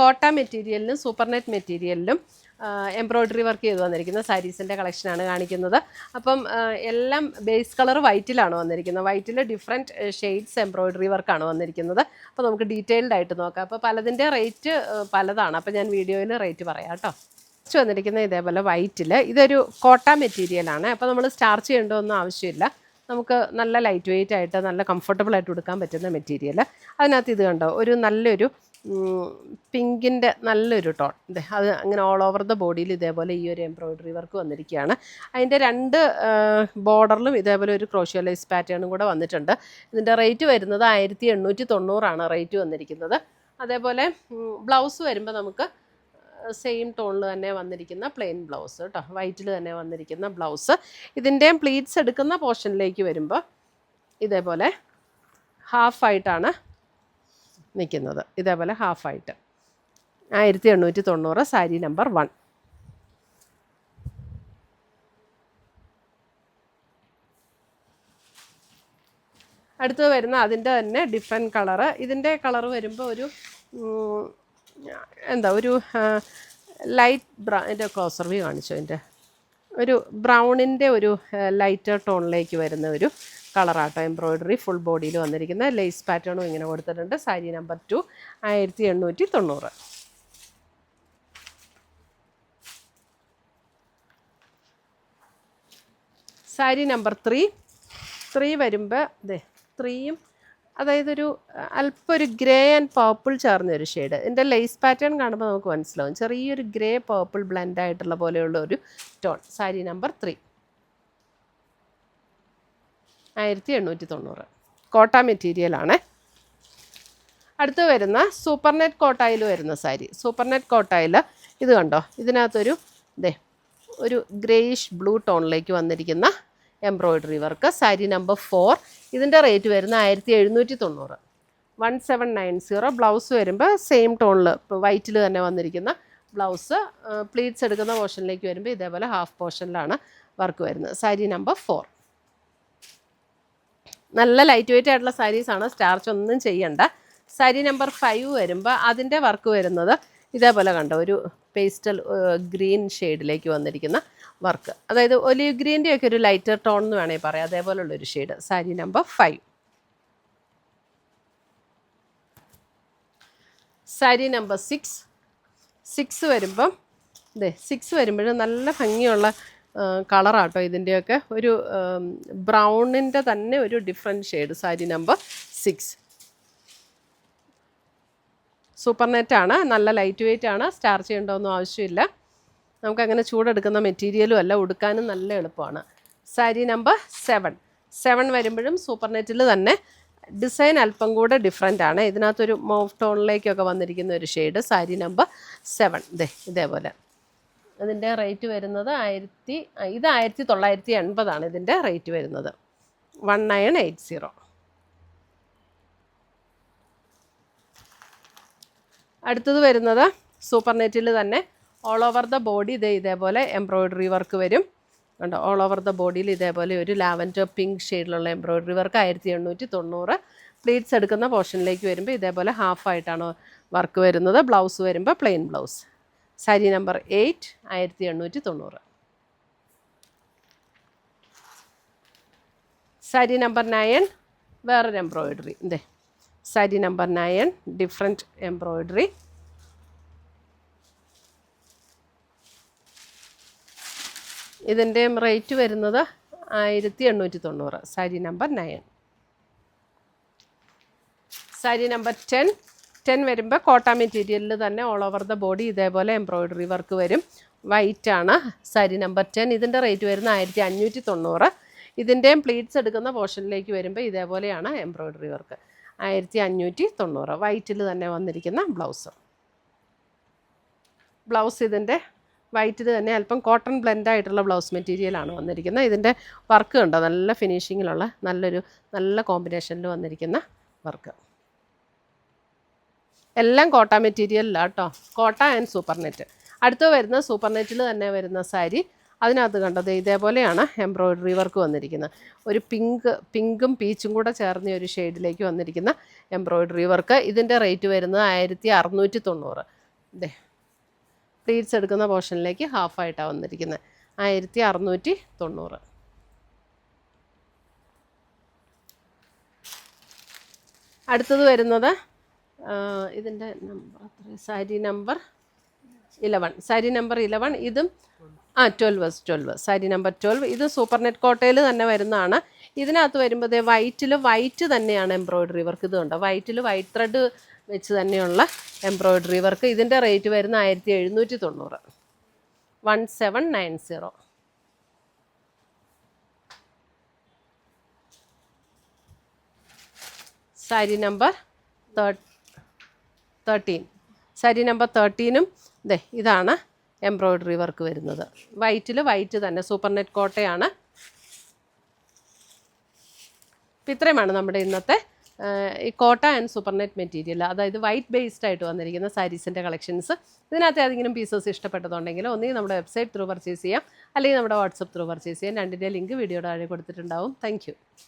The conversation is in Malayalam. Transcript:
കോട്ട മെറ്റീരിയലിലും സൂപ്പർ നെറ്റ് മെറ്റീരിയലിലും എംബ്രോയ്ഡറി വർക്ക് ചെയ്ത് വന്നിരിക്കുന്ന സാരീസിൻ്റെ കളക്ഷനാണ് കാണിക്കുന്നത്. അപ്പം എല്ലാം ബേസ് കളർ വൈറ്റിലാണ് വന്നിരിക്കുന്നത്. വൈറ്റിൽ ഡിഫറെൻറ്റ് ഷെയ്ഡ്സ് എംബ്രോയ്ഡറി വർക്കാണ് വന്നിരിക്കുന്നത്. അപ്പോൾ നമുക്ക് ഡീറ്റെയിൽഡ് ആയിട്ട് നോക്കാം. അപ്പോൾ പലതിൻ്റെ റേറ്റ് പലതാണ്. അപ്പോൾ ഞാൻ വീഡിയോയിൽ റേറ്റ് പറയാം കേട്ടോ. ഫസ്റ്റ് വന്നിരിക്കുന്നത് ഇതേപോലെ വൈറ്റിൽ, ഇതൊരു കോട്ട മെറ്റീരിയലാണ്. അപ്പോൾ നമ്മൾ സ്റ്റാർച്ച് ചെയ്യേണ്ടതൊന്നും ആവശ്യമില്ല. നമുക്ക് നല്ല ലൈറ്റ് വെയിറ്റ് ആയിട്ട് നല്ല കംഫർട്ടബിൾ ആയിട്ട് എടുക്കാൻ പറ്റുന്ന മെറ്റീരിയൽ. അതിനകത്ത് ഇത് കണ്ടോ, ഒരു നല്ലൊരു പിങ്കിൻ്റെ നല്ലൊരു ടോൺ. അത് അങ്ങനെ ഓൾ ഓവർ ദ ബോഡിയിൽ ഇതേപോലെ ഈ ഒരു എംബ്രോയ്ഡറി വർക്ക് വന്നിരിക്കുകയാണ്. അതിൻ്റെ രണ്ട് ബോർഡറിലും ഇതേപോലെ ഒരു ക്രോഷ്യോ ലേസ് പാറ്റേണും കൂടെ വന്നിട്ടുണ്ട്. ഇതിൻ്റെ റേറ്റ് വരുന്നത് 1890 റേറ്റ് വന്നിരിക്കുന്നത്. അതേപോലെ ബ്ലൗസ് വരുമ്പോൾ നമുക്ക് സെയിം ടോണിൽ തന്നെ വന്നിരിക്കുന്ന പ്ലെയിൻ ബ്ലൗസ് കേട്ടോ, വൈറ്റിൽ തന്നെ വന്നിരിക്കുന്ന ബ്ലൗസ്. ഇതിൻ്റെയും പ്ലീറ്റ്സ് എടുക്കുന്ന പോർഷനിലേക്ക് വരുമ്പോൾ ഇതേപോലെ ഹാഫായിട്ടാണ് നിൽക്കുന്നത്. ഇതേപോലെ ഹാഫായിട്ട് 1890 സാരി നമ്പർ 1. അടുത്തത് വരുന്ന അതിൻ്റെ തന്നെ ഡിഫറെൻറ്റ് കളറ്. ഇതിൻ്റെ കളറ് വരുമ്പോൾ ഒരു എന്താ ഒരു ലൈറ്റ് എൻ്റെ ക്ലോസർ വ്യൂ കാണിച്ചു. അതിൻ്റെ ഒരു ബ്രൗണിൻ്റെ ഒരു ലൈറ്റർ ടോണിലേക്ക് വരുന്ന ഒരു കളറാട്ടോ. എംബ്രോയ്ഡറി ഫുൾ ബോഡിയിൽ വന്നിരിക്കുന്ന ലേസ് പാറ്റേണും ഇങ്ങനെ കൊടുത്തിട്ടുണ്ട്. സാരി നമ്പർ 2 1890. സാരി നമ്പർ 3 വരുമ്പോൾ അതെ 3യും അതായത് ഒരു അല്പം ഒരു ഗ്രേ ആൻഡ് പർപ്പിൾ ചേർന്നൊരു ഷെയ്ഡ്. ഇതിൻ്റെ ലേസ് പാറ്റേൺ കാണുമ്പോൾ നമുക്ക് മനസ്സിലാവും. ചെറിയൊരു ഗ്രേ പർപ്പിൾ ബ്ലെൻഡ് ആയിട്ടുള്ള പോലെയുള്ള ഒരു ടോൺ. സാരി നമ്പർ 3 1890 കോട്ട മെറ്റീരിയലാണ്. അടുത്ത് വരുന്ന സൂപ്പർ നെറ്റ് കോട്ടായിൽ വരുന്ന സാരി. സൂപ്പർ നെറ്റ് കോട്ടായിൽ ഇത് കണ്ടോ, ഇതിനകത്തൊരു ഒരു ഗ്രേയിഷ് ബ്ലൂ ടോണിലേക്ക് വന്നിരിക്കുന്ന എംബ്രോയ്ഡറി വർക്ക്. സാരി നമ്പർ 4. ഇതിൻ്റെ റേറ്റ് വരുന്ന 1790 1790. ബ്ലൗസ് വരുമ്പോൾ സെയിം ടോണിൽ വൈറ്റിൽ തന്നെ വന്നിരിക്കുന്ന ബ്ലൗസ്. പ്ലീറ്റ്സ് എടുക്കുന്ന പോർഷനിലേക്ക് വരുമ്പോൾ ഇതേപോലെ ഹാഫ് പോർഷനിലാണ് വർക്ക് വരുന്നത്. സാരി നമ്പർ 4. നല്ല ലൈറ്റ് വെയിറ്റ് ആയിട്ടുള്ള സാരീസാണ്, സ്റ്റാർച്ച് ഒന്നും ചെയ്യണ്ട. സാരി നമ്പർ 5 വരുമ്പോൾ അതിൻ്റെ വർക്ക് വരുന്നത് ഇതേപോലെ കണ്ടോ, ഒരു പേസ്റ്റൽ ഗ്രീൻ ഷെയ്ഡിലേക്ക് വന്നിരിക്കുന്ന വർക്ക്. അതായത് ഒലിവ് ഗ്രീൻ്റെ ഒക്കെ ഒരു ലൈറ്റർ ടോൺ എന്ന് വേണമെങ്കിൽ പറയാം, അതേപോലുള്ളൊരു shade. Sari number 5. Sari number 6 വരുമ്പം 6 വരുമ്പോഴും നല്ല ഭംഗിയുള്ള കളറാട്ടോ. ഇതിൻ്റെയൊക്കെ ഒരു ബ്രൗണിൻ്റെ തന്നെ ഒരു different shade. Sari number 6 super നെറ്റാണ്, നല്ല ലൈറ്റ് വെയിറ്റ് ആണ്, സ്റ്റാർച്ച് ചെയ്യേണ്ടതൊന്നും ആവശ്യമില്ല. നമുക്കങ്ങനെ ചൂടെടുക്കുന്ന മെറ്റീരിയലും അല്ല, ഉടുക്കാനും നല്ല എളുപ്പമാണ്. സാരി നമ്പർ 7 വരുമ്പോഴും സൂപ്പർ നെറ്റിൽ തന്നെ ഡിസൈൻ അല്പം കൂടെ ഡിഫറെൻ്റ് ആണ്. ഇതിനകത്തൊരു മോവ് ടോണിലേക്കൊക്കെ വന്നിരിക്കുന്ന ഒരു ഷെയ്ഡ്. സാരി നമ്പർ 7 ഇതേപോലെ. അതിൻ്റെ റേറ്റ് വരുന്നത് 1980 ഇതിൻ്റെ റേറ്റ് വരുന്നത്. 1980. അടുത്തത് വരുന്നത് സൂപ്പർ നെറ്റിൽ തന്നെ ഓൾ ഓവർ ദ ബോഡി ഇതേപോലെ എംബ്രോയ്ഡറി വർക്ക് വരും കണ്ടോ. ഓൾ ഓവർ ദ ബോഡിയിൽ ഇതേപോലെ ഒരു ലാവൻഡർ പിങ്ക് ഷെയ്ഡിലുള്ള എംബ്രോയ്ഡറി വർക്ക്. 1890. പ്ലീറ്റ്സ് എടുക്കുന്ന പോർഷനിലേക്ക് വരുമ്പോൾ ഇതേപോലെ ഹാഫായിട്ടാണ് വർക്ക് വരുന്നത്. ബ്ലൗസ് വരുമ്പോൾ plain blouse. Sari number 8 1890. Sari number 9 വേറൊരു എംബ്രോയ്ഡറി. Sari number 9 different embroidery. ഇതിൻ്റെ റേറ്റ് വരുന്നത് 1890. സാരി നമ്പർ 9. സാരി നമ്പർ 10 വരുമ്പോൾ കോട്ട മെറ്റീരിയലിൽ തന്നെ ഓൾ ഓവർ ദ ബോഡി ഇതേപോലെ എംബ്രോയ്ഡറി വർക്ക് വരും. വൈറ്റ് ആണ്. സാരി നമ്പർ 10. ഇതിൻ്റെ റേറ്റ് വരുന്നത് 1590. ഇതിൻ്റെയും പ്ലീറ്റ്സ് എടുക്കുന്ന പോർഷനിലേക്ക് വരുമ്പോൾ ഇതേപോലെയാണ് എംബ്രോയ്ഡറി വർക്ക്. 1590. വൈറ്റിൽ തന്നെ വന്നിരിക്കുന്ന ബ്ലൗസ് ഇതിൻ്റെ വൈറ്റിൽ തന്നെ അല്പം കോട്ടൺ ബ്ലെൻഡ് ആയിട്ടുള്ള ബ്ലൗസ് മെറ്റീരിയലാണ് വന്നിരിക്കുന്നത്. ഇതിൻ്റെ വർക്ക് കണ്ടോ, നല്ല ഫിനിഷിങ്ങിലുള്ള നല്ല കോമ്പിനേഷനിൽ വന്നിരിക്കുന്ന വർക്ക്. എല്ലാം കോട്ട മെറ്റീരിയലിലാണ് കേട്ടോ. കോട്ട ആൻഡ് സൂപ്പർ നെറ്റ്. അടുത്ത് വരുന്ന സൂപ്പർ നെറ്റിൽ തന്നെ വരുന്ന സാരി അതിനകത്ത് കണ്ടത് ഇതേപോലെയാണ് എംബ്രോയ്ഡറി വർക്ക് വന്നിരിക്കുന്നത്. ഒരു പിങ്കും പീച്ചും കൂടെ ചേർന്ന ഒരു ഷെയ്ഡിലേക്ക് വന്നിരിക്കുന്ന എംബ്രോയ്ഡറി വർക്ക്. ഇതിൻ്റെ റേറ്റ് വരുന്നത് 1690. ഇതേ പ്ലീറ്റ്സ് എടുക്കുന്ന പോർഷനിലേക്ക് ഹാഫായിട്ടാണ് വന്നിരിക്കുന്നത്. 1690. അടുത്തത് വരുന്നത് ഇതിൻ്റെ number sari number 11. Sari number 11. ഇതും 12 സാരി നമ്പർ 12. ഇത് സൂപ്പർ നെറ്റ് കോട്ടയിൽ തന്നെ വരുന്നതാണ്. ഇതിനകത്ത് വരുമ്പോൾ വൈറ്റ് തന്നെയാണ് എംബ്രോയ്ഡറി വർക്ക്. ഇതുണ്ട് വൈറ്റിൽ വൈറ്റ് ത്രെഡ് വെച്ച് തന്നെയുള്ള എംബ്രോയ്ഡറി വർക്ക്. ഇതിൻ്റെ റേറ്റ് വരുന്ന 1790. 1790. സാരി നമ്പർ 13. സാരി നമ്പർ 13ഉം ഇതാണ് എംബ്രോയ്ഡറി വർക്ക് വരുന്നത്. വൈറ്റിൽ വൈറ്റ് തന്നെ സൂപ്പർ നെറ്റ് കോട്ടയാണ്. അപ്പം ഇത്രയുമാണ് നമ്മുടെ ഇന്നത്തെ ഈ കോട്ട ആൻഡ് സൂപ്പർ നെറ്റ് മെറ്റീരിയൽ, അതായത് വൈറ്റ് ബേസ്ഡ് ആയിട്ട് വന്നിരിക്കുന്ന സാരീസിൻ്റെ കളക്ഷൻസ്. ഇതിനകത്ത് ഏതെങ്കിലും പീസസ് ഇഷ്ടപ്പെട്ടതുണ്ടെങ്കിൽ ഒന്നുകിൽ നമ്മുടെ വെബ്സൈറ്റ് ത്രൂ പർച്ചേസ് ചെയ്യാം, അല്ലെങ്കിൽ നമ്മുടെ വാട്സപ്പ് ത്രൂ പർച്ചേസ് ചെയ്യാം. രണ്ടിൻ്റെ ലിങ്ക് വീഡിയോയുടെ താഴെ കൊടുത്തിട്ടുണ്ടാവും. താങ്ക്